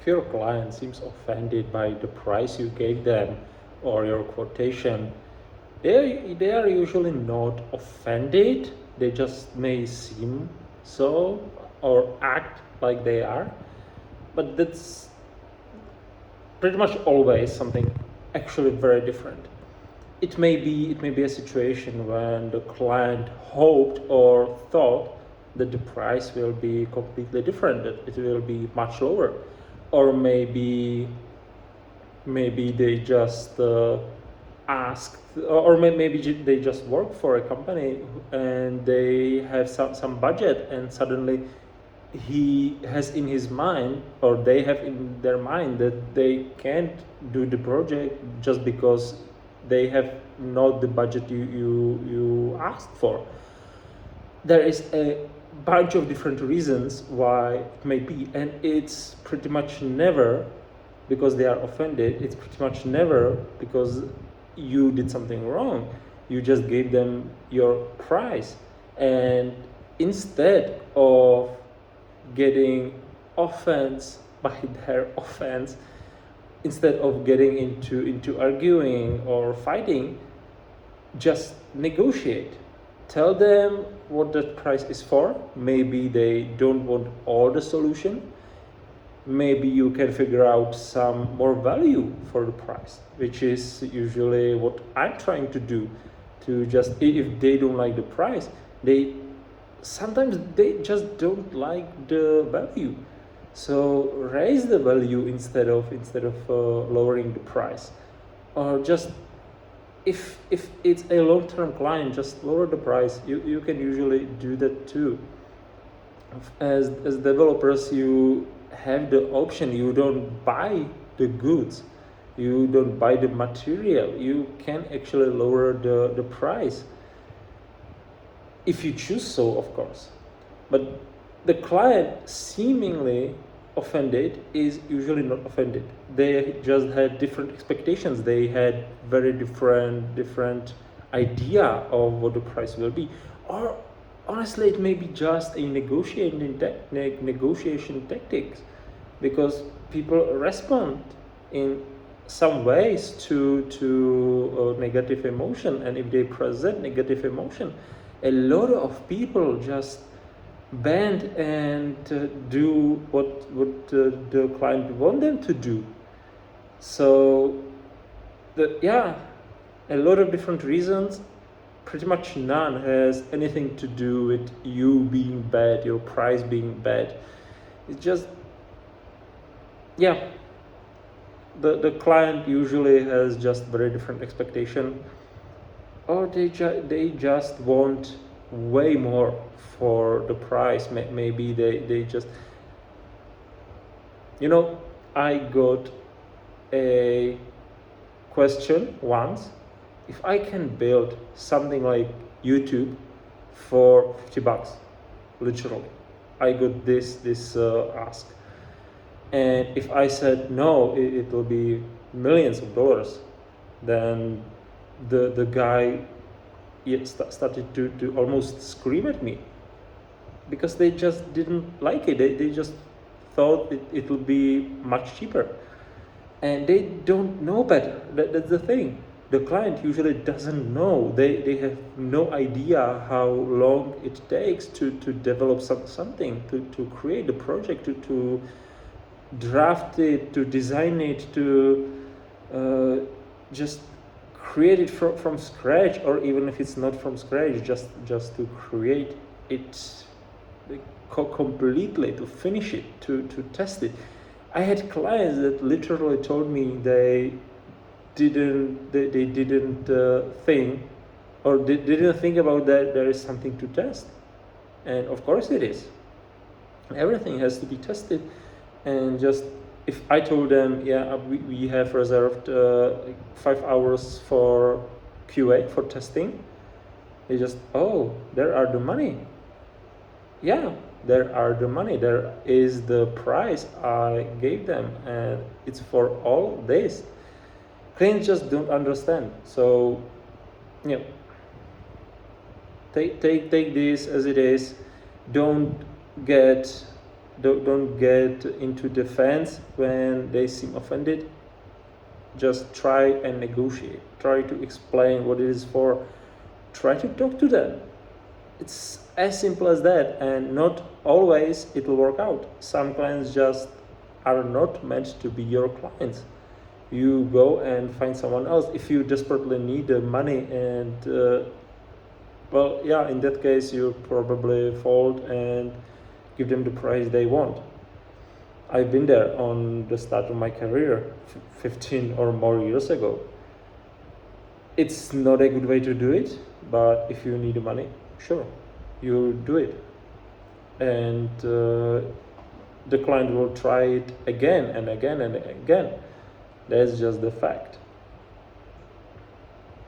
if your client seems offended by the price you gave them or your quotation, they are usually not offended. They just may seem so or act like they are, but that's pretty much always something actually very different. It may be a situation when the client hoped or thought that the price will be completely different, that it will be much lower, or maybe they just asked, or maybe they just work for a company and they have some budget, and suddenly he has in his mind, or they have in their mind, that they can't do the project just because they have not the budget you asked for. There is a bunch of different reasons why it may be, and it's pretty much never because they are offended. It's pretty much never because you did something wrong. You just gave them your price, and instead of getting offense by their offense, instead of getting into arguing or fighting, just negotiate. Tell them what that price is for. Maybe they don't want all the solution. Maybe you can figure out some more value for the price, which is usually what I'm trying to do. To just, if they don't like the price, sometimes they just don't like the value, so raise the value instead of lowering the price. Or just, if it's a long-term client, just lower the price. You can usually do that too. As developers, you have the option. You don't buy the goods, you don't buy the material. You can actually lower the price if you choose so, of course. But the client seemingly offended is usually not offended. They just had different expectations. They had very different idea of what the price will be. Or honestly, it may be just a negotiation tactics, because people respond in some ways to negative emotion, and if they present negative emotion, a lot of people just bend and do what the client want them to do. So a lot of different reasons. Pretty much none has anything to do with you being bad, your price being bad. It's just, the client usually has just very different expectation, or they just want way more for the price. Maybe they just, I got a question once: if I can build something like YouTube for $50, literally, I got this ask. And if I said no, it will be millions of dollars, then the guy started to almost scream at me, because they just didn't like it. They just thought it would be much cheaper, and they don't know better. That's the thing. The client usually doesn't know. They have no idea how long it takes to develop something, to create a project, to draft it, to design it, to just create it from scratch, or even if it's not from scratch, just to create it completely, to finish it, to test it. I had clients that literally told me they didn't think, or they didn't think about that there is something to test. And of course it is. Everything has to be tested. And just, if I told them, we have reserved 5 hours for QA, for testing, they just, oh, there are the money. Yeah, there are the money. There is the price I gave them, and it's for all this. Clients just don't understand. So, take this as it is. Don't get Don't get into defense when they seem offended. Just try and negotiate. Try to explain what it is for. Try to talk to them. It's as simple as that, and not always it will work out. Some clients just are not meant to be your clients. You go and find someone else if you desperately need the money, and well, yeah, in that case you probably fold and give them the price they want. I've been there on the start of my career 15 or more years ago. It's not a good way to do it, but if you need the money, sure, you do it. And the client will try it again and again and again. That's just the fact.